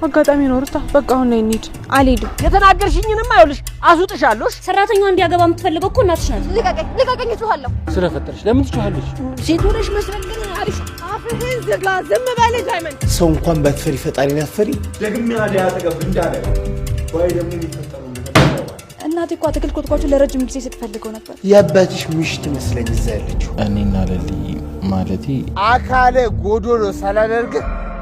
አጋጣሚ ነው ሩታ በቃ አሁን ነይ እንሂድ አልሄድም የተናገርሽኝንም አይውልሽ አዙጥሻለሽ ሰራተኛው እንዲያገባ የምትፈልገው እኮ እናትሽ ናት ልቀቀኝ እጮሃለሁ ስለፈጠረሽ ለምን ትጮሃለሽ ሴት ሆነሽ መስለን ግን አሪፍ አፍህን ዝጋ ዝም በል ዳይመንድ ሰው እንኳን ባትፈሪ ፈጣሪን አትፈሪ ደግሜ አለ ያጠገብ እንዳለ ወይ ደግሞ የሚፈጠረው እናቴ እኮ አትክልት ኮትኳቹ ለረጅም ጊዜ ስትፈልገው ነበር ያባትሽ ምሽት መስለኝ እዛ ያለችው እኔና ለሊ ማለቴ አካለ ጎዶሎ ሳላደርግ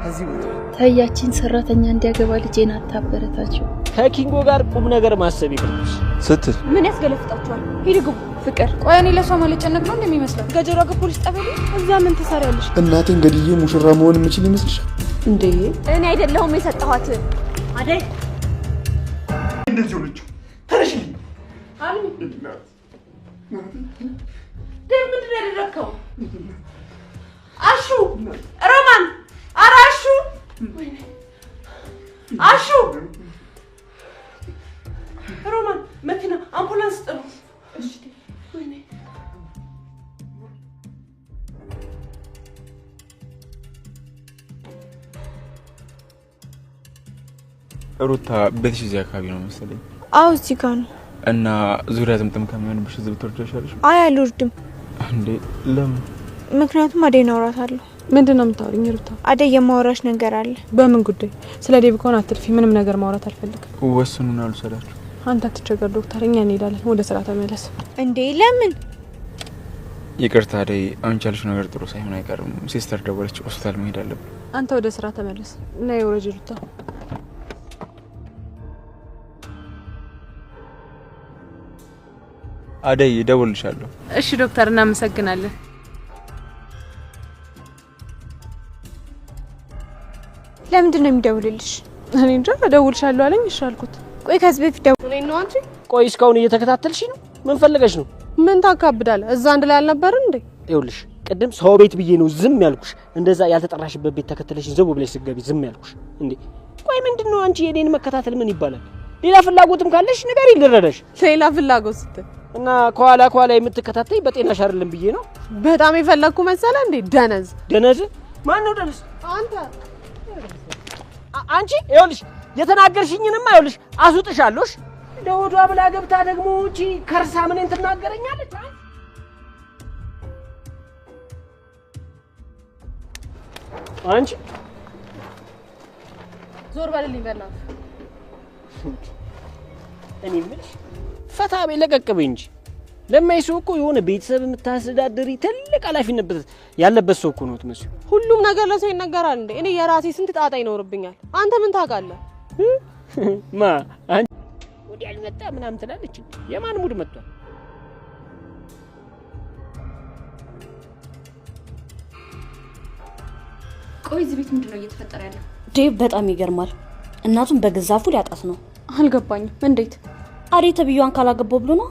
እዚህ ቦታ ታያችን ሰራተኛ እንዲያገባ ልጄን አታበረታቸው ከኪንጎ ጋር ቁም ነገር ማሰብ ይፈልግሽ ስትል ምን ያስገለፍጣችኋል ሂድ ግቡ ፍቅር ቆይ እኔ ለሷ ማለት ጨነቅ ነው እንደሚመስለው ገጀራ ከፖሊስ ጠበል እዛ ምን ትሰሪያለሽ እናቴ እንግዲህ ሙሽራ መሆን የምችል ይመስልሻል እንዴ እኔ አይደለሁም የሰጠኋት አደይ እንደዚህ ልጅ ተረሽ አልሚ ደም ምንድን ያደረከው አሹ ሮማን አራሹ አሹ ሮማን መኪና አምቡላንስ ጥሩ እሺ ወይኔ ሩታ ቤትሽ እዚህ አካባቢ ነው መሰለኝ አው እዚህ ጋር ነው እና ዙሪያ ዝምጥም ከሚሆንብሽ እዚህ ብትወርጃለሽ አይ አልወርድም እንዴ ለምን ምክንያቱም አደይ አወራታለሁ ምንድነው የምታወሪኝ ሩታ አደይ የማወራሽ ነገር አለ በምን ጉዳይ ስለ ዴቭ ከሆነ አትልፊ ምንም ነገር ማውራት አልፈልግም ወስኑና አልሰዳችሁ አንተ አትቸገር ዶክተር እኛ እንሄዳለን ወደ ስራ ተመለስ እንዴ ለምን ይቅርታ አደይ አንቺ ያልሽው ነገር ጥሩ ሳይሆን አይቀርም ሲስተር ደወለች ሆስፒታል መሄድ አለብን አንተ ወደ ስራ ተመለስ ነይ ወረጅ ሩታ አደይ ደውልልሻለሁ እሺ ዶክተር እናመሰግናለን ለምንድን ነው የሚደውልልሽ እኔ እንጃ ደውልሻለሁ አለኝ እሺ አልኩት ቆይ ከዚህ በፊት ደውልልኝ ነው አንቺ ቆይ እስካሁን እየተከታተልሽ ነው ምን ፈልገሽ ነው ምን ታካብዳለህ እዛ አንድ ላይ አልነበረ እንዴ ይኸውልሽ ቅድም ሰው ቤት ብዬ ነው ዝም ያልኩሽ እንደዛ ያልተጠራሽበት ቤት ተከተለሽ ዘው ብለሽ ስገቢ ዝም ያልኩሽ እንዴ ቆይ ምንድነው አንቺ የኔን መከታተል ምን ይባላል ሌላ ፍላጎትም ካለሽ ንገሪ ልረዳሽ ሌላ ፍላጎት ስትል እና ከኋላ የምትከታተይ በጤናሽ አይደለም ብዬ ነው በጣም የፈለኩ መሰለ እንዴ ደነዝ ማን ነው ደነዝ አንተ አንቺ ይኸውልሽ የተናገርሽኝንም አይውልሽ አዙጥሻለሽ ደውዷ ብላ ገብታ ደግሞ እቺ ከርሳ ምን እንትናገረኛለች አንቺ ዞር በልልኝ በእናትህ እኔ ምንሽ ፈታ በለቀቀበኝ እንጂ ለማይሰው እኮ የሆነ ቤተሰብ የምታስተዳድሪ ትልቅ ኃላፊነት ያለበት ሰው እኮ ነው ትመስሉ ሁሉም ነገር ለሰው ይነገራል እንዴ እኔ የራሴ ስንት ጣጣ ይኖርብኛል አንተ ምን ታውቃለህ ማ አንቺ ወዲ አልመጣ ምናምን ትላለች የማን ሙድ መጥቷል ቆይ እዚህ ቤት ምንድነው እየተፈጠረ ያለው ዴቭ በጣም ይገርማል እናቱን በገዛፉ ሊያጣት ነው አልገባኝም እንዴት አደይ ተብዩዋን ካላገባው ብሎ ነው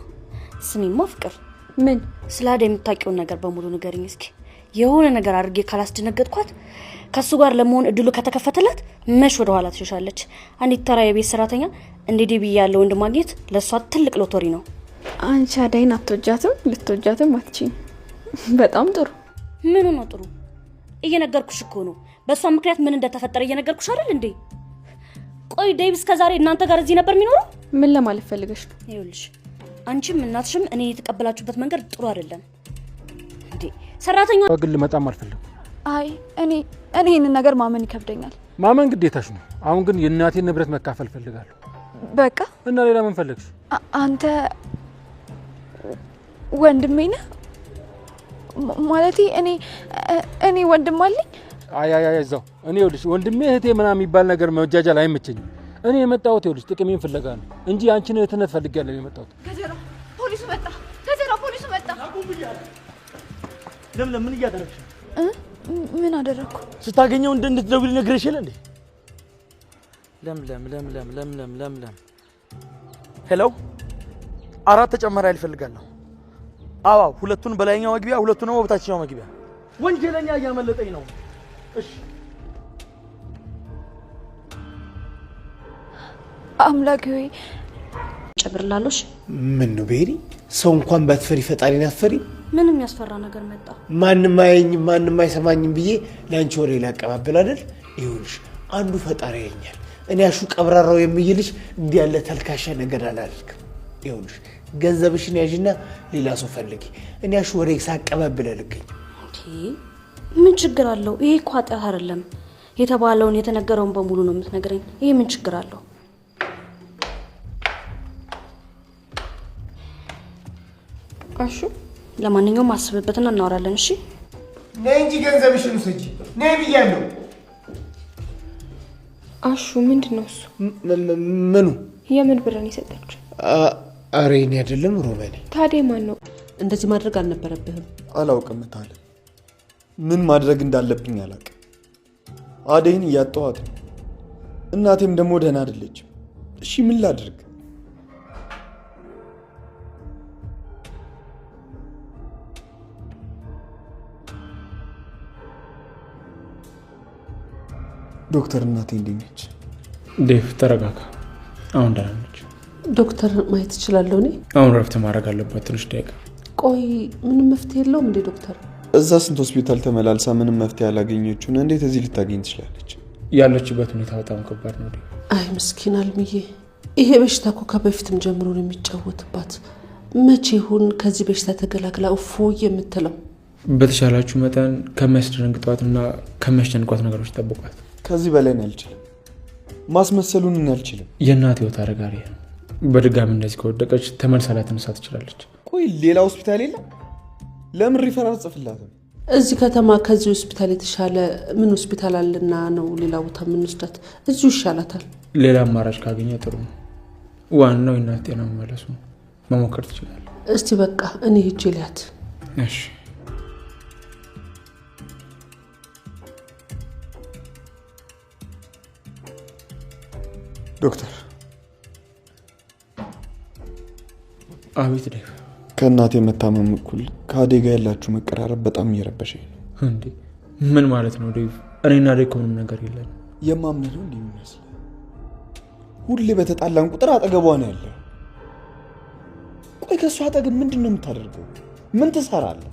ስሚማ ፍቅር ምን ስለ አደይ የምታውቂውን ነገር በሙሉ ንገሪኝ እስኪ የሆነ ነገር አድርጌ ካላስደነገጥኳት ከሱ ጋር ለመሆን እድሉ ከተከፈተላት መሽ ወደ ኋላ ትሸሻለች አንዲት ተራ የቤት ሰራተኛ እንደ ዴቭ ያለው ወንድ ማግኘት ለሷ ትልቅ ሎተሪ ነው አንቺ አደይን አትወጃትም ልትወጃትም አትችይም በጣም ጥሩ ምን ነው ጥሩ እየነገርኩሽ እኮ ነው በሷ ምክንያት ምን እንደተፈጠረ እየነገርኩሽ አይደል እንዴ ቆይ ዴቭ እስከዛሬ እናንተ ጋር እዚህ ነበር የሚኖረው ምን ለማለት ፈልገሽ ነው ይኸውልሽ አንቺም እናትሽም እኔ የተቀበላችሁበት መንገድ ጥሩ አይደለም እንዴ ሰራተኛው በግል መጣም አልፈልግም አይ እኔ ይሄንን ነገር ማመን ይከብደኛል ማመን ግዴታሽ ነው አሁን ግን የእናቴን ንብረት መካፈል ፈልጋለሁ በቃ እና ሌላ ምን ፈልግሽ አንተ ወንድሜ ነህ ማለቴ እኔ ወንድም አለኝ አይ እዛው እኔ ይኸውልሽ ወንድሜ እህቴ ምናምን የሚባል ነገር መጃጃል አይመቸኝም እኔ የመጣሁት ይኸውልሽ ጥቅሜን ፍለጋ ነው እንጂ አንቺን እህትነት ፈልጌያለሁ የመጣሁት ከዘራ ፖሊሱ መጣ ለምን ምን እያደረግሽ ምን አደረኩ ስታገኘው እንድትደውል ነግሬሽ የለ እንዴ ለምለም ሄሎ አራት ተጨማሪ አልፈልጋለሁ አዎ ሁለቱን በላይኛው መግቢያ ሁለቱን ነው በታችኛው መግቢያ ወንጀለኛ እያመለጠኝ ነው እሺ አምላክ ሆይ ጨብርላሎሽ ምን ነው ቤሪ ሰው እንኳን ባትፈሪ ፈጣሪን አትፈሪ ምንም ያስፈራ ነገር መጣ ማንንም አየኝም ማንንም አይሰማኝም ብዬ ላንቺ ወሬ ላቀባበል አይደል ይሁንሽ አንዱ ፈጣሪ ያየኛል እኔ አሹ ቀብራራው የሚይልሽ እንዲህ ያለ ተልካሻ ነገር አላልክም። ይኸውልሽ ገንዘብሽን ያዥና ሌላ ሰው ፈልጊ። እኔ አሹ ወሬ ሳቀባብለልከኝ ምን ችግር አለው? ይሄ እኮ ኃጢአት አይደለም። የተባለውን የተነገረውን በሙሉ ነው የምትነግረኝ። ይሄ ምን ችግር አለው? አሹ ለማንኛውም አስብበትና እናወራለን። እሺ ነይ እንጂ ገንዘብሽን ውሰጂ። ነይ ብያለሁ። አሹ ምንድነው እሱ? ምኑ? የምን ብርን ይሰጠች? አሬ እኔ አይደለም ሮበኔ። ታዲያ ማን ነው? እንደዚህ ማድረግ አልነበረብህም። አላውቅም ታለ ምን ማድረግ እንዳለብኝ አላውቅም። አደይን እያጣኋት ነው። እናቴም ደግሞ ደህና አይደለችም። እሺ ምን ላድርግ? ዶክተር እናቴ እንዴት ነች? ዴቭ ተረጋጋ። አሁን ደህና ነች። ዶክተር ማየት እችላለሁ እኔ? አሁን ረፍት ማድረግ አለባት ትንሽ ደቂቃ። ቆይ ምንም መፍትሄ የለውም እንዴ ዶክተር? እዛ ስንት ሆስፒታል ተመላልሳ ምንም መፍትሄ ያላገኘችውን እንዴት እዚህ ልታገኝ ትችላለች? ያለችበት ሁኔታ በጣም ከባድ ነው። አይ ምስኪን አልምዬ፣ ይሄ በሽታ እኮ ከበፊትም ጀምሮ ነው የሚጫወትባት። መቼ ይሁን ከዚህ በሽታ ተገላግላ እፎይ የምትለው? በተሻላችሁ መጠን ከሚያስደነግጧትና ከሚያስጨንቋት ነገሮች ጠብቋት። ከዚህ በላይ ነው አልችልም። ማስመሰሉን ነው አልችልም። የእናት ህይወት አደጋሪ ነው። በድጋሚ እንደዚህ ከወደቀች ተመልሳ ላትነሳ ትችላለች። ቆይ ሌላ ሆስፒታል የለም? ለምን ሪፈራል ጽፍላትም? እዚህ ከተማ ከዚህ ሆስፒታል የተሻለ ምን ሆስፒታል አለና ነው ሌላ ቦታ የምንወስዳት? እዚሁ ይሻላታል። ሌላ አማራጭ ካገኘ ጥሩ ነው። ዋናው የእናት ጤና መመለሱ ነው። መሞከር ትችላለህ። እስቲ በቃ እኔ ሂጄ ልያት። እሺ ዶክተር። አቤት ዴቭ። ከእናቴ መታመም እኩል ከአደይ ጋር ያላችሁ መቀራረብ በጣም እየረበሸኝ ነው። እንዴ ምን ማለት ነው ዴቭ? እኔና አደይ እኮ ምንም ነገር የለን። የማምነው እንዲህ የሚመስል ሁሌ በተጣላን ቁጥር አጠገቧ ነው ያለ። ቆይ ከእሷ አጠገብ ምንድን ነው የምታደርገው? ምን ትሰራለህ?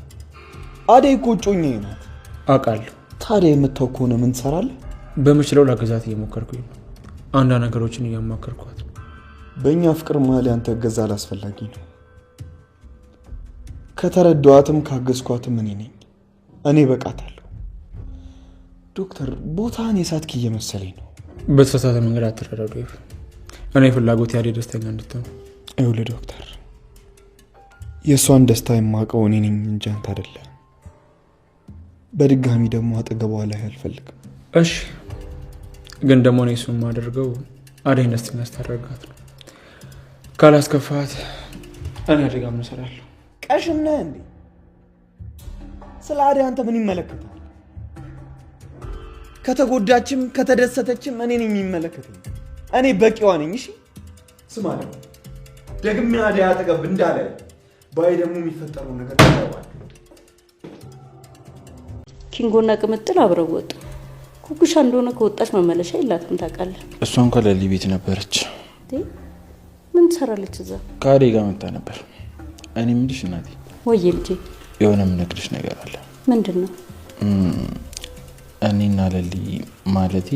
አደይ እኮ እጮኛዬ ናት። አውቃለሁ። ታዲያ የምታው ከሆነ ምን ትሰራለህ? በምችለው ላገዛት እየሞከርኩኝ ነው። አንዳንድ ነገሮችን እያማከርኳት ነው። በእኛ ፍቅር መሀል ያንተ እገዛ አላስፈላጊ ነው። ከተረዳኋትም ካገዝኳትም እኔ ነኝ። እኔ በቃታለሁ። ዶክተር ቦታን የሳትክ እየመሰለኝ ነው። በተሳሳተ መንገድ አትረዳው ዴቭ። እኔ ፍላጎት ያዴ ደስተኛ እንድትሆን። ይኸውልህ ዶክተር፣ የእሷን ደስታ የማውቀው እኔ ነኝ እንጂ አንተ አይደለም። በድጋሚ ደግሞ አጠገቧ ላይ አልፈልግም። እሺ ግን ደግሞ እኔ እሱን የማደርገው አደይን ደስተኛ ስታደርጋት ነው። ካላስከፋት እኔ አደጋ ምን እሰራለሁ? ቀሽም ነህ እንዴ? ስለ አደይ አንተ ምን ይመለከታል? ከተጎዳችም ከተደሰተችም እኔ ነኝ የሚመለከተኝ። እኔ በቂዋ ነኝ። እሺ ስማ ደግሜ አደይ አጠገብ እንዳለ ባይ ደግሞ የሚፈጠረው ነገር ታውቃለህ። ኪንጎና ቅምጥል አብረው ወጡ። ኩኩሻ እንደሆነ ከወጣች መመለሻ የላትም ታውቃለህ። እሷ እንኳን ለሊ ቤት ነበረች። ምን ትሰራለች እዛ? ከአደይ ጋር መጣ ነበር። እኔ የምልሽ እናቴ፣ ወይ ልጄ፣ የሆነ የምነግርሽ ነገር አለ። ምንድን ነው? እኔና ለሊ ማለቴ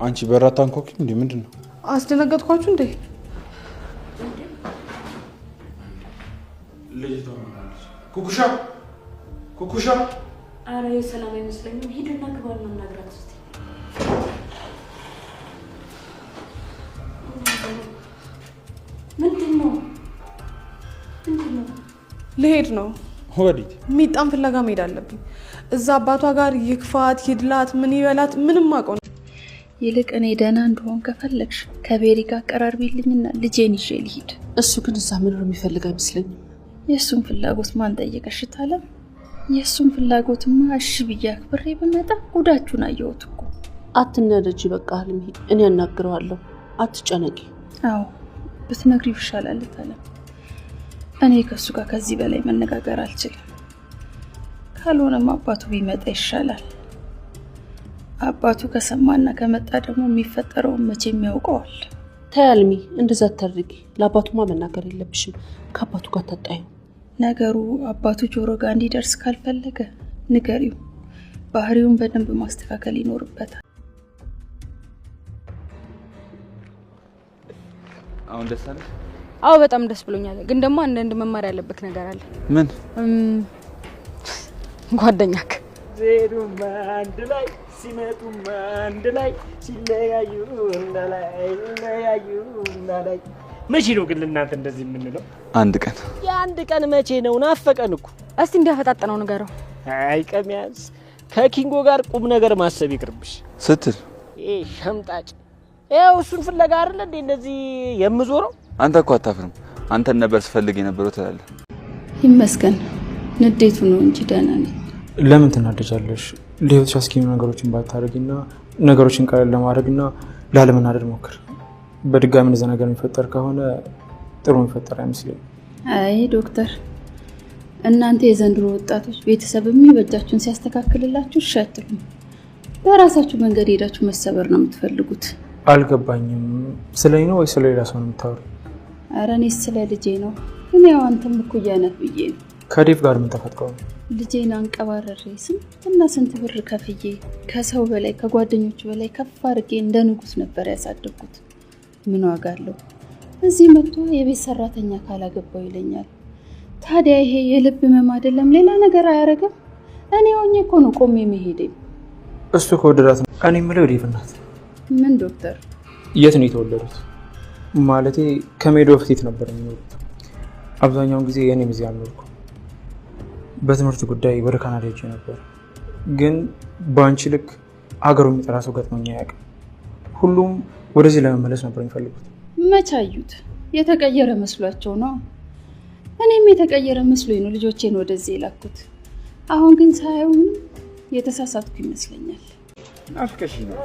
አንቺ በራት አንኳኩኝ እንዴ? ምንድን ነው? አስደነገጥኳችሁ እንዴ? ኩኩሻ ኩኩሻ። አረ የሰላም አይመስለኝም። ሂድና ግባና እናግራት እስቲ። ምንድነው? ልሄድ ነው። ወዴት? ሚጣን ፍለጋ መሄድ አለብኝ። እዛ አባቷ ጋር ይክፋት ይድላት ምን ይበላት ምንም አውቀው። ይልቅ እኔ ደህና እንደሆን ከፈለግሽ ከቤሪ ጋር አቀራርቢልኝና ልጄን ይዤ ልሂድ። እሱ ግን እዛ መኖር የሚፈልግ አይመስለኝም። የእሱን ፍላጎት ማን ጠየቀሽ ታለም? የእሱን ፍላጎትማ እሺ ብዬ አክብሬ ብመጣ ጉዳችሁን አየሁት እኮ። አትናደጂ በቃ አልሚ፣ እኔ አናግረዋለሁ። አትጨነቂ። አዎ ብትነግሪው ይሻላል ታለም። እኔ ከሱ ጋር ከዚህ በላይ መነጋገር አልችልም። ካልሆነም አባቱ ቢመጣ ይሻላል። አባቱ ከሰማና ከመጣ ደግሞ የሚፈጠረውን መቼም ያውቀዋል። ተይ አልሚ፣ እንደዛ አታድርጊ። ለአባቱማ መናገር የለብሽም። ከአባቱ ጋር ታጣዩ። ነገሩ አባቱ ጆሮ ጋር እንዲደርስ ካልፈለገ ንገሪው። ባህሪውን በደንብ ማስተካከል ይኖርበታል። አሁን ደስ አለ? አዎ በጣም ደስ ብሎኛል። ግን ደግሞ አንድ መማር ያለበት ነገር አለ። ምን? ጓደኛክ ዜዱም አንድ ላይ ሲመጡም አንድ ላይ ሲለያዩ ላይ መቼ ነው ግን እናንተ እንደዚህ የምንለው? አንድ ቀን የአንድ ቀን መቼ ነው? ናፈቀን እኮ። እስቲ እንዲያፈጣጥነው ንገረው። አይ ቀሚያስ ከኪንጎ ጋር ቁም ነገር ማሰብ ይቅርብሽ ስትል ሸምጣጭ ያው እሱን ፍለጋ አይደል እንዴ እንደዚህ የምዞረው? አንተ እኮ አታፍርም። አንተን ነበር ስፈልግ የነበረው ትላለህ። ይመስገን ንዴቱ ነው እንጂ ደህና ነኝ። ለምን ትናደጃለሽ? ለህይወትሽ አስኪ ነገሮችን ባታረጊና ነገሮችን ቀለል ለማድረግና ላለመናደድ ሞክር። በድጋሚ እንደዛ ነገር የሚፈጠር ከሆነ ጥሩ የሚፈጠር አይመስለኝም። አይ ዶክተር፣ እናንተ የዘንድሮ ወጣቶች ቤተሰብ የሚበጃችሁን ሲያስተካክልላችሁ ሸትሉ በራሳችሁ መንገድ ሄዳችሁ መሰበር ነው የምትፈልጉት። አልገባኝም። ስለኔ ነው ወይ ስለሌላ ሰው ነው የምታወሪው? ኧረ እኔስ ስለ ልጄ ነው። እኔ ያው አንተም እኩያ ነህ ብዬ ነው። ከዴቭ ጋር ምን ተፈጥሮ ነው? ልጄን አንቀባረሬ ስንትና ስንት ብር ከፍዬ ከሰው በላይ ከጓደኞቹ በላይ ከፍ አድርጌ እንደ ንጉስ ነበር ያሳደግኩት። ምን ዋጋ አለው? እዚህ መጥቶ የቤት ሰራተኛ ካላገባው ይለኛል። ታዲያ ይሄ የልብ ህመም አይደለም? ሌላ ነገር አያረግም? እኔ ሆኜ እኮ ነው ቆሜ መሄዴ። እሱ ከወደዳት ነው። እኔ የምለው ዴቭ ናት። ምን ዶክተር? የት ነው የተወለዱት? ማለቴ ከሜዳ በፊት ነበር የሚኖሩት። አብዛኛውን ጊዜ እኔም እዚህ አልኖርኩም። በትምህርት ጉዳይ ወደ ካናዳ ሄጄ ነበር። ግን በአንቺ ልክ ሀገሩ የሚጠራ ሰው ገጥሞኝ አያውቅም። ሁሉም ወደዚህ ለመመለስ ነበር የሚፈልጉት። መች አዩት? የተቀየረ መስሏቸው ነው። እኔም የተቀየረ መስሎኝ ነው ልጆቼን ወደዚህ የላኩት። አሁን ግን ሳየው የተሳሳትኩ ይመስለኛል። አፍቀሽ ነው።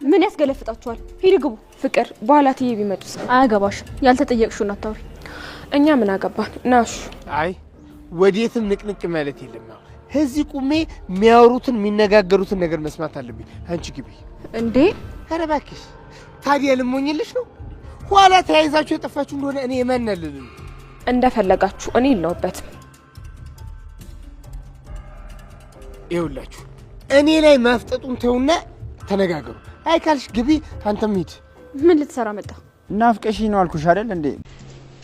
ምን ያስገለፍጣችኋል? ሂድ ግቡ። ፍቅር በኋላ ትዬ ቢመጡስ? አያገባሽም። ያልተጠየቅሽውን አታውሪ። እኛ ምን አገባን? ናሽ አይ ወዴትም ንቅንቅ ማለት የለም። እዚህ ቁሜ የሚያወሩትን የሚነጋገሩትን ነገር መስማት አለብኝ። አንቺ ግቢ። እንዴ ኧረ እባክሽ ታዲያ ልሞኝልሽ ነው? ኋላ ተያይዛችሁ የጠፋችሁ እንደሆነ እኔ የማንልል እንደፈለጋችሁ፣ እኔ የለሁበትም። ይኸውላችሁ እኔ ላይ ማፍጠጡን ተውና ተነጋገሩ። አይ ካልሽ ግቢ፣ አንተም ሂድ። ምን ልትሰራ መጣ? ናፍቀሽ ነው አልኩሽ አይደል እንዴ?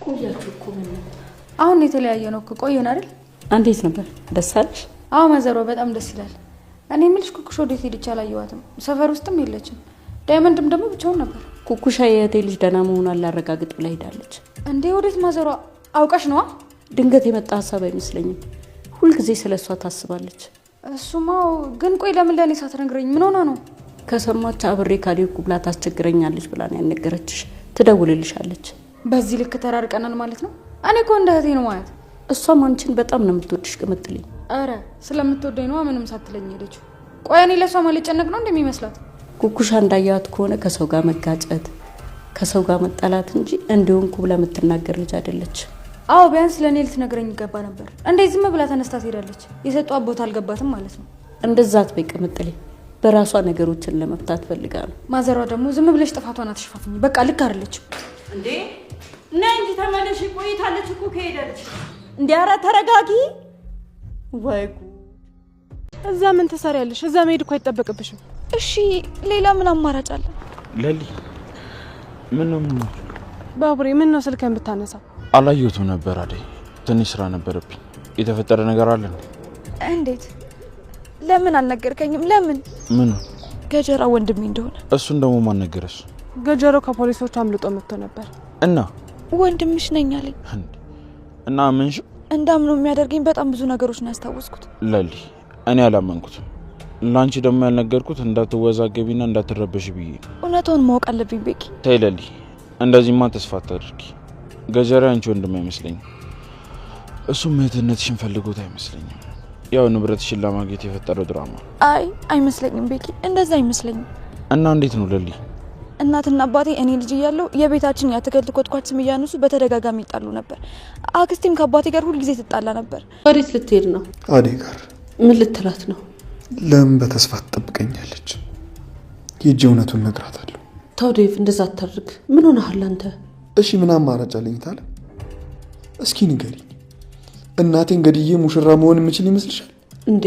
ቆያችሁ እኮ ምን አሁን የተለያየ ነው እኮ ቆየን አይደል? እንዴት ነበር? ደስ አለሽ? አዎ ማዘሯ በጣም ደስ ይላል። እኔ የምልሽ ኩኩሽ ወዴት ሄደች? አላየኋትም። ሰፈር ውስጥም የለችም። ዳይመንድም ደግሞ ብቻውን ነበር። ኩኩሻ የእህቴ ልጅ ደህና መሆኗን ላረጋግጥ ብላ ሄዳለች። እንዴ ወዴት ማዘሯ? አውቃሽ ነዋ? ድንገት የመጣ ሀሳብ አይመስለኝም። ሁልጊዜ ስለሷ ታስባለች። እሱማ ግን ቆይ ለምን ለእኔ ሳትነግረኝ? ምን ሆና ነው? ከሰማች አብሬ ካልሄድኩ ብላ ታስቸግረኛለች ብላ ነው ያልነገረችሽ። ትደውልልሻለች። በዚህ ልክ ተራርቀናል ማለት ነው? እኔ እኮ እንደ እህቴ ነው ማለት። እሷም አንቺን በጣም ነው የምትወድሽ ቅምጥልኝ። አረ ስለምትወደኝ ነው ምንም ሳትለኝ ሄደች። ቆይ እኔ ለሷ ማልጨነቅ ነው እንደሚመስላት? ኩኩሻ እንዳያት ከሆነ ከሰው ጋር መጋጨት፣ ከሰው ጋር መጣላት እንጂ እንደውንኩ ብላ የምትናገር ልጅ አይደለች። አዎ ቢያንስ ለኔ ልትነግረኝ ይገባ ነበር። እንዴ ዝም ብላ ተነስታ ትሄዳለች? የሰጧት ቦታ አልገባትም ማለት ነው። እንደዛ አትበይ ቅምጥልኝ። በራሷ ነገሮችን ለመፍታት ፈልጋ ነው። ማዘሯ ደግሞ ዝም ብለሽ ጥፋቷን አትሽፋፍኝ። በቃ ልክ አይደለችም። እንዴ ነይ እንጂ ተመለሽ። ቆይታለች እኮ ከሄደች። እንዴ ኧረ ተረጋጊ። ወይ ጉድ! እዛ ምን ትሰሪያለሽ? እዛ መሄድ እኮ አይጠበቅብሽም። እሺ ሌላ ምን አማራጭ አለ? ለሊ ምን ነው ባቡሬ፣ ምን ነው ስልክህን ብታነሳ? አላየሁትም ነበር አይደል? ትንሽ ስራ ነበረብኝ። የተፈጠረ ነገር አለ ነው? እንዴት? ለምን አልነገርከኝም? ለምን? ምን? ገጀራ ወንድሜ እንደሆነ። እሱን ደግሞ ማን ነገረሽ? ገጀራው ከፖሊሶች አምልጦ መጥቶ ነበር እና ወንድምሽ ነኝ አለኝ። እና ምንሽ? እንዳምነው የሚያደርገኝ በጣም ብዙ ነገሮች ነው ያስታወስኩት። ለሊ እኔ አላመንኩትም። ላንቺ ደግሞ ያልነገርኩት እንዳትወዛገቢና እንዳትረበሽ ብዬ። እውነቱን ማወቅ አለብኝ ቤኪ። ተይ ለሊ፣ እንደዚህማ ተስፋ አታድርጊ። ገጀራ አንቺ ወንድም አይመስለኝም። እሱም እህትነትሽን ፈልጎት አይመስለኝም። ያው ንብረትሽን ለማግኘት የፈጠረው ድራማ። አይ አይመስለኝም ቤኪ፣ እንደዛ አይመስለኝም። እና እንዴት ነው ለሊ? እናትና አባቴ እኔ ልጅ እያለሁ የቤታችን ያትክልት ኮትኳት ስም እያነሱ በተደጋጋሚ ይጣሉ ነበር። አክስቴም ከአባቴ ጋር ሁልጊዜ ትጣላ ነበር። ወዴት ልትሄድ ነው? አዴ ጋር። ምን ልትላት ነው? ለምን በተስፋ ትጠብቀኛለች? ሂጅ እውነቱን እነግራታለሁ። ተው ዴቭ፣ እንደዛ አታድርግ። ምን ሆነሃል አንተ? እሺ ምን አማራጭ አለኝ ታለ? እስኪ ንገሪኝ። እናቴን ገድዬ ሙሽራ መሆን የምችል ይመስልሻል? እንዴ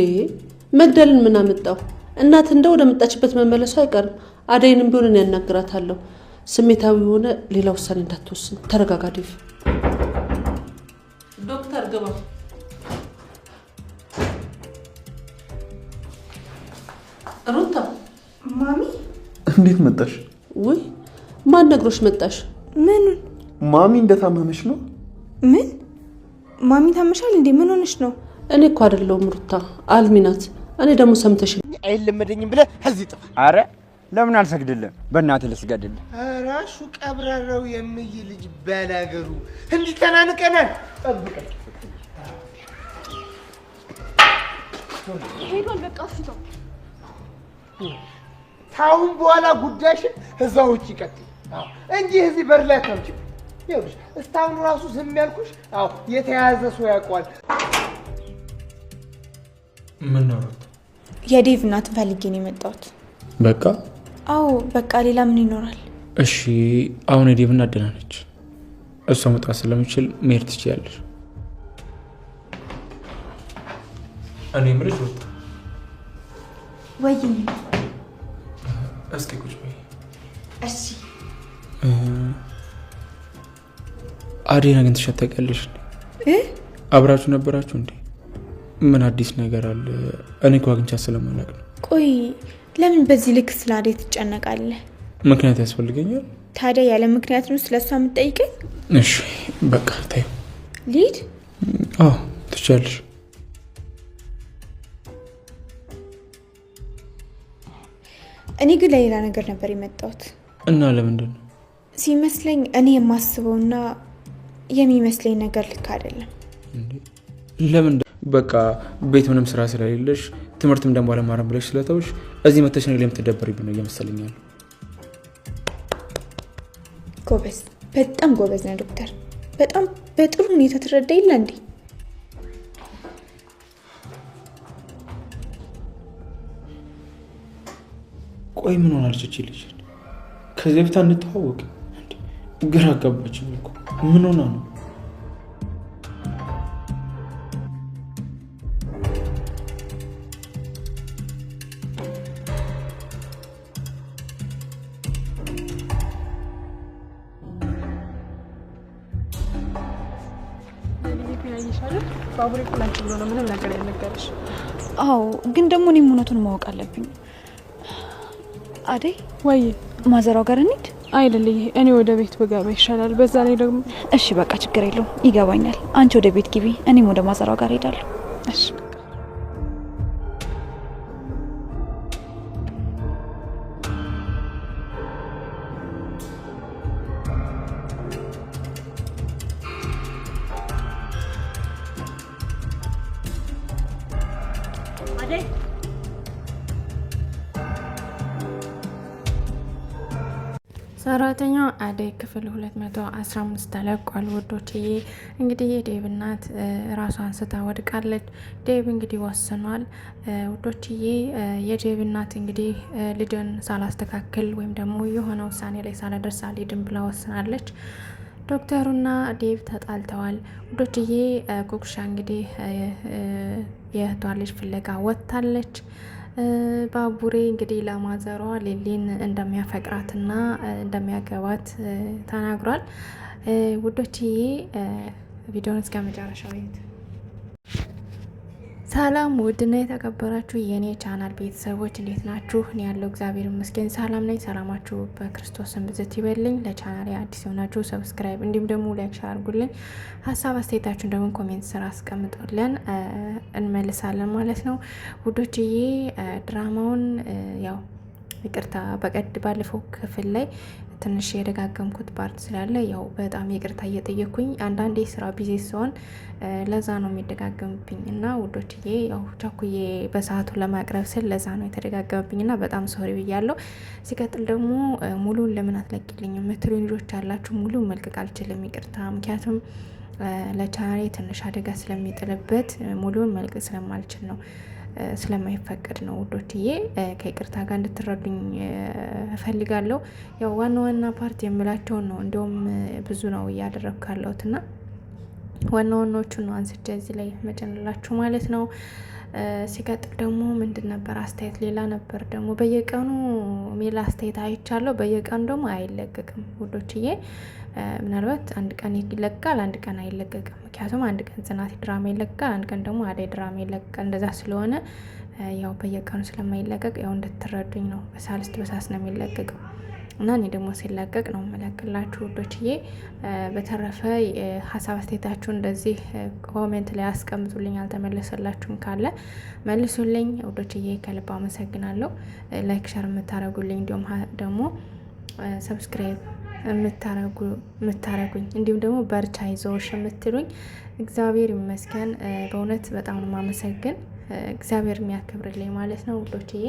መግደልን ምን አመጣው? እናት እንደው ወደ መጣችበት መመለሱ አይቀርም። አደይንም ቢሆን ያናግራታለሁ። ስሜታዊ ሆነ ሌላ ውሳኔ እንዳትወስን። ተረጋጋ ዴቭ። ዶክተር ግባ። ሩታ ማሚ እንዴት መጣሽ? ውይ ማን ነግሮሽ መጣሽ? ምን ማሚ እንደታመመሽ ነው? ምን ማሚ ታመሻል እንዴ? ምን ሆነሽ ነው? እኔ እኮ አይደለሁም ሩታ፣ አልሚ ናት። እኔ ደግሞ ሰምተሽ አይለመደኝም ብለህ እዚህ ጥፋ። አረ ለምን አልሰግድልህ? በእናትህ ልስገድልህ። ራሱ ቀብራራው የምይ ልጅ በነገሩ እንዲህ ተናንቀናል። ጠብቀኝ። ሄዷል። በቃ ፊቶ ታውን በኋላ ጉዳይሽን እዛው ውጭ ይቀጥል እንጂ እዚህ በር ላይ አታምጪ። ይኸውልሽ እስካሁን ራሱ ዝም ያልኩሽ የተያዘ ሰው ያውቀዋል። ምን ነው? የዴቭ እናት ፈልጌ ነው የመጣሁት። በቃ አዎ በቃ ሌላ ምን ይኖራል? እሺ አሁን የዴቭ እናት ደህና ነች። እሷ መውጣት ስለምችል መሄድ ትችያለሽ። እኔ የምልሽ ወጣ ወይ እስኪ ቁጭ በይ። እሺ አዴን አግኝተሻት ታውቂያለሽ? አብራችሁ ነበራችሁ እንዴ? ምን አዲስ ነገር አለ? እኔ እኮ አግኝቻት ስለማላውቅ ነው። ቆይ ለምን በዚህ ልክ ስለ አዴ ትጨነቃለህ? ምክንያት ያስፈልገኛል። ታዲያ ያለ ምክንያት ነው ስለሷ የምትጠይቀኝ? እሺ በቃ ተይው። ሊድ አዎ ትችያለሽ። እኔ ግን ለሌላ ነገር ነበር የመጣሁት። እና ለምንድን ነው? ሲመስለኝ እኔ የማስበውና የሚመስለኝ ነገር ልክ አይደለም። ለምን? በቃ ቤት ምንም ስራ ስለሌለሽ ትምህርትም ደግሞ አለማረም ብለሽ ስለተውሽ እዚህ መተሽ ነው ለምትደበሪብኝ ነው እየመሰለኛል። ጎበዝ፣ በጣም ጎበዝ ነህ ዶክተር። በጣም በጥሩ ሁኔታ ተረዳ ይላ እንዴ? ቆይ ምን ሆናለች እቺ ልጅ? ከዚህ በፊት አንተዋወቅ? ግራ አጋባችኝ እኮ። ምን ሆና ነው? ባቡሬ ቁላንች ብሎ ነው ምንም ነገር ያልነገረሽ? አዎ ግን ደግሞ እኔም እውነቱን ማወቅ አለብኝ። አደይ ወይ ማዘሯ ጋር እንሂድ። አይደል እኔ ወደ ቤት ብገባ ይሻላል። በዛ ላይ ደግሞ እሺ በቃ ችግር የለውም ይገባኛል። አንቺ ወደ ቤት ግቢ፣ እኔም ወደ ማዘሯ ጋር ሄዳለሁ። እሺ ሰራተኛ አደይ ክፍል 215 ተለቋል። ወዶችዬ እንግዲህ የዴቭ እናት ራሷን ስታ ወድቃለች። ዴቭ እንግዲህ ወስኗል። ወዶችዬ የዴቭ እናት እንግዲህ ልጅን ሳላስተካክል ወይም ደግሞ የሆነ ውሳኔ ላይ ሳላደርስ አልሄድም ብላ ወስናለች። ዶክተሩና ዴቭ ተጣልተዋል። ወዶችዬ ኩኩሻ እንግዲህ የእህቷ ልጅ ፍለጋ ወጥታለች። ባቡሬ እንግዲህ ለማዘሯ ሌሊን እንደሚያፈቅራትና እንደሚያገባት ተናግሯል። ውዶችዬ ቪዲዮውን እስከ መጨረሻው እዩት። ሰላም ውድና የተከበራችሁ የኔ ቻናል ቤተሰቦች እንዴት ናችሁ? እኔ ያለው እግዚአብሔር ይመስገን ሰላም ነኝ። ሰላማችሁ በክርስቶስም ብዝት ይበልኝ። ለቻናሌ አዲስ የሆናችሁ ሰብስክራይብ እንዲሁም ደግሞ ላይክ ሼር አድርጉልኝ። ሀሳብ አስተያየታችሁን ደግሞ ኮሜንት ስራ አስቀምጡልን እንመልሳለን ማለት ነው። ውዶችዬ ድራማውን ያው ይቅርታ ባለፈው ክፍል ላይ ትንሽ የደጋገምኩት ፓርት ስላለ ያው በጣም ይቅርታ እየጠየኩኝ አንዳንዴ ስራ ቢዚ ሲሆን ለዛ ነው የሚደጋገምብኝ እና ውዶችዬ ያው ቻኩዬ በሰዓቱ ለማቅረብ ስል ለዛ ነው የተደጋገምብኝ እና በጣም ሶሪ ብያለሁ። ሲቀጥል ደግሞ ሙሉን ለምን አትለቂልኝ የምትሉ ልጆች አላችሁ። ሙሉ መልቀቅ አልችልም ይቅርታ፣ ምክንያቱም ለቻናሌ ትንሽ አደጋ ስለሚጥልበት ሙሉን መልቀቅ ስለማልችል ነው ስለማይፈቀድ ነው ውዶችዬ። ከይቅርታ ጋር እንድትረዱኝ እፈልጋለሁ። ያው ዋና ዋና ፓርት የምላቸውን ነው እንዲሁም ብዙ ነው እያደረግኩ ያለሁትና ዋና ዋናዎቹን ነው አንስቼ እዚህ ላይ መጨንላችሁ ማለት ነው። ሲቀጥል ደግሞ ምንድን ነበር አስተያየት ሌላ ነበር ደግሞ በየቀኑ ሜላ አስተያየት አይቻለሁ። በየቀኑ ደግሞ አይለቀቅም ውዶችዬ። ምናልባት አንድ ቀን ይለቃል፣ አንድ ቀን አይለቀቅም። ምክንያቱም አንድ ቀን ጽናት ድራማ ይለቃል፣ አንድ ቀን ደግሞ አደይ ድራማ ይለቃል። እንደዛ ስለሆነ ያው በየቀኑ ስለማይለቀቅ ያው እንድትረዱኝ ነው። በሳልስት በሳስ ነው የሚለቀቀው እና እኔ ደግሞ ሲለቀቅ ነው መለቅላችሁ ውዶችዬ። በተረፈ ሀሳብ አስተያየታችሁ እንደዚህ ኮሜንት ላይ አስቀምጡልኝ። አልተመለሰላችሁም ካለ መልሱልኝ ውዶችዬ። ከልብ አመሰግናለሁ። ላይክ ሸር የምታረጉልኝ እንዲሁም ደግሞ ሰብስክራይብ የምታረጉኝ እንዲሁም ደግሞ በርቻ ይዘውሽ የምትሉኝ እግዚአብሔር ይመስገን። በእውነት በጣም ነው ማመሰግን። እግዚአብሔር የሚያከብርልኝ ማለት ነው ውዶችዬ።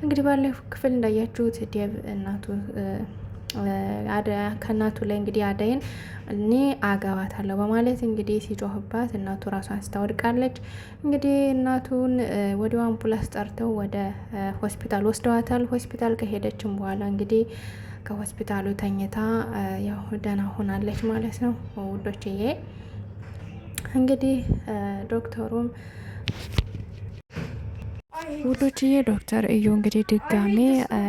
እንግዲህ ባለፈው ክፍል እንዳያችሁት ዴቭ እናቱ ከእናቱ ላይ እንግዲህ አደይን እኔ አገባታለሁ በማለት እንግዲህ ሲጮህባት እናቱ ራሷን ስታወድቃለች። እንግዲህ እናቱን ወዲያው አምቡላንስ ጠርተው ወደ ሆስፒታል ወስደዋታል። ሆስፒታል ከሄደችም በኋላ እንግዲህ ከሆስፒታሉ ተኝታ ያው ደህና ሆናለች ማለት ነው ውዶችዬ። እንግዲህ ዶክተሩም ውዶችዬ ዶክተር እዩ እንግዲህ ድጋሜ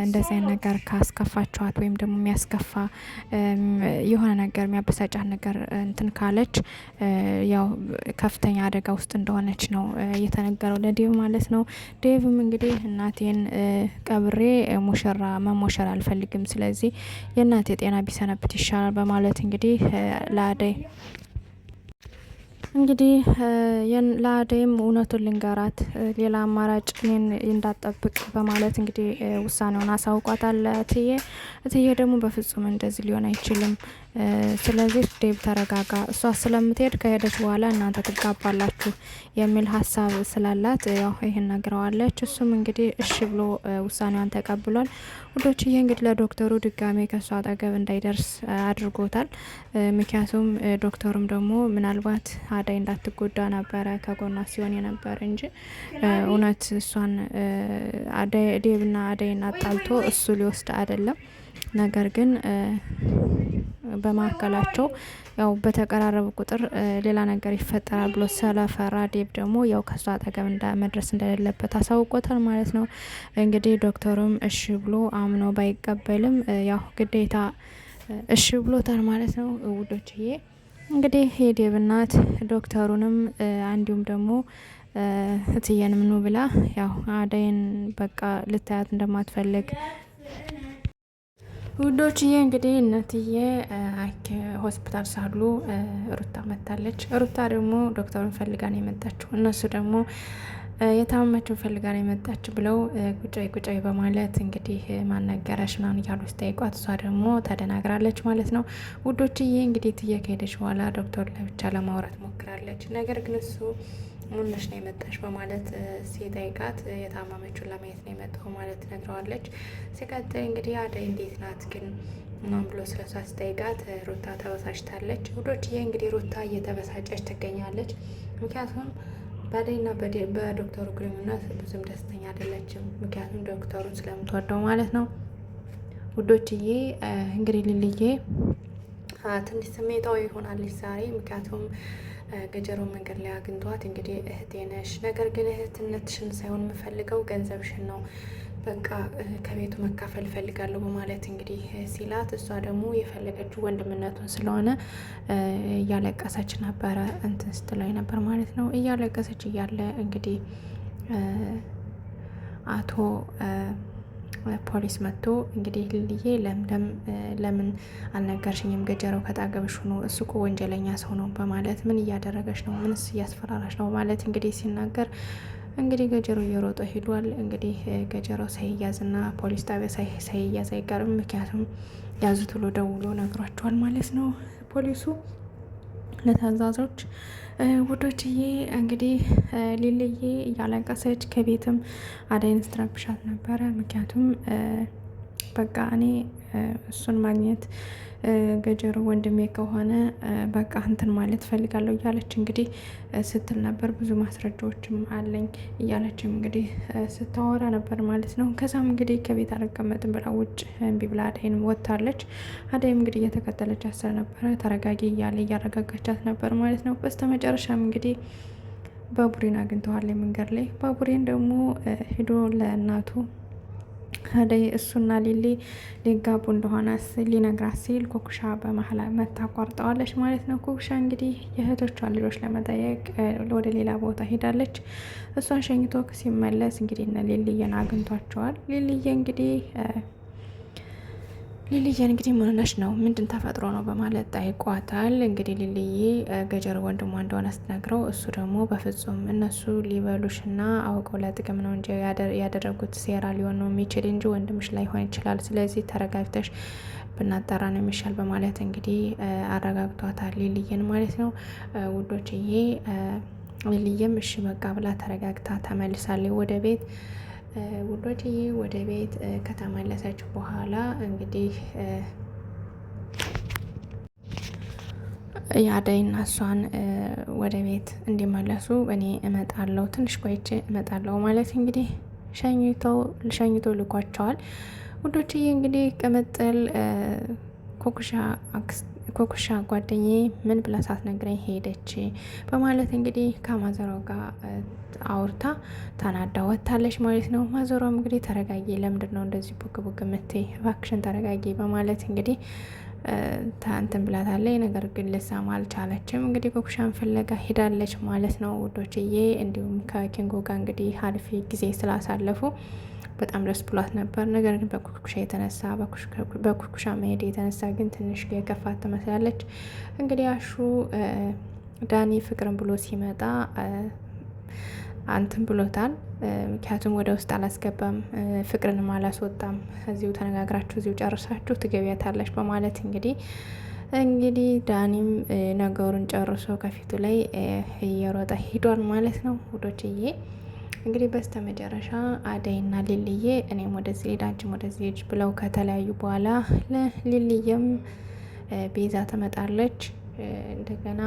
እንደዚህ ነገር ካስከፋችኋት ወይም ደግሞ የሚያስከፋ የሆነ ነገር የሚያበሳጫት ነገር እንትን ካለች ያው ከፍተኛ አደጋ ውስጥ እንደሆነች ነው እየተነገረው ለዴቭ ማለት ነው። ዴቭም እንግዲህ እናቴን ቀብሬ መሞሸር አልፈልግም፣ ስለዚህ የእናቴ ጤና ቢሰነብት ይሻላል በማለት እንግዲህ ለአደይ እንግዲህ ለአደይም እውነቱን ልንገራት ሌላ አማራጭ እኔን እንዳጠብቅ በማለት እንግዲህ ውሳኔውን አሳውቋታል። እትዬ ደግሞ በፍጹም እንደዚህ ሊሆን አይችልም፣ ስለዚህ ዴቭ ተረጋጋ፣ እሷ ስለምትሄድ ከሄደች በኋላ እናንተ ትጋባላችሁ የሚል ሀሳብ ስላላት ያው ይህን ነግረዋለች። እሱም እንግዲህ እሺ ብሎ ውሳኔዋን ተቀብሏል። ውዶችዬ እንግዲህ ለዶክተሩ ድጋሜ ከእሷ አጠገብ እንዳይደርስ አድርጎታል። ምክንያቱም ዶክተሩም ደግሞ ምናልባት አደይ እንዳትጎዳ ነበረ ከጎኗ ሲሆን የነበረ እንጂ እውነት እሷን ዴቭና አደይን አጣልቶ እሱ ሊወስድ አይደለም። ነገር ግን በማዕከላቸው ያው በተቀራረቡ ቁጥር ሌላ ነገር ይፈጠራል ብሎ ስለፈራ ዴቭ ደግሞ ያው ከሷ አጠገብ መድረስ እንደሌለበት አሳውቆታል ማለት ነው። እንግዲህ ዶክተሩም እሺ ብሎ አምኖ ባይቀበልም ያው ግዴታ እሺ ብሎታል ማለት ነው ውዶችዬ። እንግዲህ የዴቭ እናት ዶክተሩንም እንዲሁም ደግሞ እትዬን ምኑ ብላ ያው አደይን በቃ ልታያት እንደማትፈልግ ውዶችዬ እንግዲህ እናትዬ ሆስፒታል ሳሉ ሩታ መታለች። ሩታ ደግሞ ዶክተሩን ፈልጋ ነው የመጣችው። እነሱ ደግሞ የታመመችውን ፈልጋ ነው የመጣች ብለው ቁጫይ በማለት እንግዲህ ማነገረሽ ምናምን እያሉ ስጠይቋት እሷ ደግሞ ተደናግራለች ማለት ነው ውዶችዬ። እንግዲህ እትዬ ከሄደች በኋላ ዶክተር ለብቻ ለማውራት ሞክራለች። ነገር ግን እሱ ሙነሽ ነው የመጣሽ በማለት ሲጠይቃት የታመመችውን ለማየት ነው የመጣው ማለት ነግረዋለች። ሲቀጥል እንግዲህ አደይ እንዴት ናት ግን ምናምን ብሎ ስለሷ ሲጠይቃት ሩታ ተበሳጭታለች ውዶችዬ። እንግዲህ ሩታ እየተበሳጨች ትገኛለች። ምክንያቱም በአደይና በዶክተሩ ግንኙነት ብዙም ደስተኛ አይደለችም። ምክንያቱም ዶክተሩን ስለምትወደው ማለት ነው ውዶችዬ። እንግዲህ ልልዬ ትንሽ ስሜታዊ ሆናለች ዛሬ። ምክንያቱም ገጀሮ መንገድ ላይ አግኝቷት እንግዲህ እህቴ ነሽ፣ ነገር ግን እህትነትሽን ሳይሆን የምፈልገው ገንዘብሽን ነው፣ በቃ ከቤቱ መካፈል እፈልጋለሁ በማለት እንግዲህ ሲላት፣ እሷ ደግሞ የፈለገችው ወንድምነቱን ስለሆነ እያለቀሰች ነበረ እንትን ስትላይ ነበር ማለት ነው። እያለቀሰች እያለ እንግዲህ አቶ ፖሊስ መጥቶ እንግዲህ ልልዬ ለምን አልነገርሽኝም? ገጀረው ከጣገብሽ ሆኖ እሱ እኮ ወንጀለኛ ሰው ነው በማለት ምን እያደረገች ነው? ምንስ እያስፈራራች ነው? ማለት እንግዲህ ሲናገር እንግዲህ ገጀረው እየሮጠ ሄዷል። እንግዲህ ገጀረው ሳይያዝና ፖሊስ ጣቢያ ሳይያዝ አይቀርም። ምክንያቱም ያዙት ብሎ ደውሎ ነግሯቸዋል ማለት ነው ፖሊሱ ለታዛዦች። ውዶችዬ እንግዲህ ሊልዬ እያለቀሰች ከቤትም አደይን ስትረብሻት ነበረ። ምክንያቱም በቃ እኔ እሱን ማግኘት ገጀሮ ወንድሜ ከሆነ በቃ እንትን ማለት ፈልጋለሁ እያለች እንግዲህ ስትል ነበር። ብዙ ማስረጃዎችም አለኝ እያለችም እንግዲህ ስታወራ ነበር ማለት ነው። ከዛም እንግዲህ ከቤት አልቀመጥም ብላ ውጭ እምቢ ብላ አደይን ወጥታለች። አደይም እንግዲህ እየተከተለቻት ስለነበረ ተረጋጊ እያለ እያረጋጋቻት ነበር ማለት ነው። በስተመጨረሻም እንግዲህ ባቡሬን አግኝተዋል መንገድ ላይ። ባቡሬን ደግሞ ሄዶ ለእናቱ አደይ እሱና ሊሊ ሊጋቡ እንደሆነ ሊነግራት ሲል ኩኩሻ በመሀል መታ አቋርጠዋለች ማለት ነው። ኩኩሻ እንግዲህ የእህቶቿን ልጆች ለመጠየቅ ወደ ሌላ ቦታ ሄዳለች። እሷን ሸኝቶ ሲመለስ እንግዲህ እነ ሊልዬን አግኝቷቸዋል። ሊልዬን እንግዲህ ምን ሆነሽ ነው? ምንድን ተፈጥሮ ነው? በማለት ጠይቋታል። እንግዲህ ሊልዬ ገጀር ወንድሟ እንደሆነ ስትነግረው እሱ ደግሞ በፍጹም እነሱ ሊበሉሽና አውቀው ለጥቅም ነው እንጂ ያደረጉት ሴራ ሊሆን ነው የሚችል እንጂ ወንድምሽ ላይሆን ይችላል። ስለዚህ ተረጋግተሽ ብናጣራ ነው የሚሻል በማለት እንግዲህ አረጋግቷታል ሊልዬን ማለት ነው ውዶችዬ። ሊልዬም እሺ በቃ ብላ ተረጋግታ ተመልሳለች ወደ ቤት። ውዶችዬ ወደ ቤት ከተመለሰች በኋላ እንግዲህ የአደይና እሷን ወደ ቤት እንዲመለሱ እኔ እመጣለሁ፣ ትንሽ ቆይቼ እመጣለሁ ማለት እንግዲህ ሸኝቶ ልኳቸዋል። ውዶችዬ እንግዲህ ቅምጥል ኮኩሻ ጓደኛዬ ምን ብላ ሳትነግረኝ ሄደች በማለት እንግዲህ ከማዘሯ ጋር አውርታ ተናዳ ወጥታለች ማለት ነው። ማዘሯም እንግዲህ ተረጋጊ፣ ለምንድን ነው እንደዚህ ቡግ ቡግ የምትይ? እባክሽን ተረጋጊ በማለት እንግዲህ እንትን ብላታለች። ነገር ግን ልሰማ አልቻለችም። እንግዲህ ኮኩሻን ፍለጋ ሄዳለች ማለት ነው ውዶችዬ። እንዲሁም ከኪንጎ ጋር እንግዲህ አሪፍ ጊዜ ስላሳለፉ በጣም ደስ ብሏት ነበር። ነገር ግን በኩኩሻ የተነሳ በኩኩሻ መሄድ የተነሳ ግን ትንሽ የከፋት ትመስላለች። እንግዲህ አሹ ዳኒ ፍቅርን ብሎ ሲመጣ አንትን ብሎታል። ምክንያቱም ወደ ውስጥ አላስገባም፣ ፍቅርንም አላስወጣም፣ እዚሁ ተነጋግራችሁ እዚሁ ጨርሳችሁ ትገቢያታለች በማለት እንግዲህ ዳኒም ነገሩን ጨርሶ ከፊቱ ላይ እየሮጠ ሂዷል ማለት ነው ውዶችዬ። እንግዲህ በስተ መጨረሻ አደይና ሊልዬ እኔም ወደዚህ ሄድ አንቺም ወደዚህ ሄድ ብለው ከተለያዩ በኋላ ለሊልዬም ቤዛ ትመጣለች እንደገና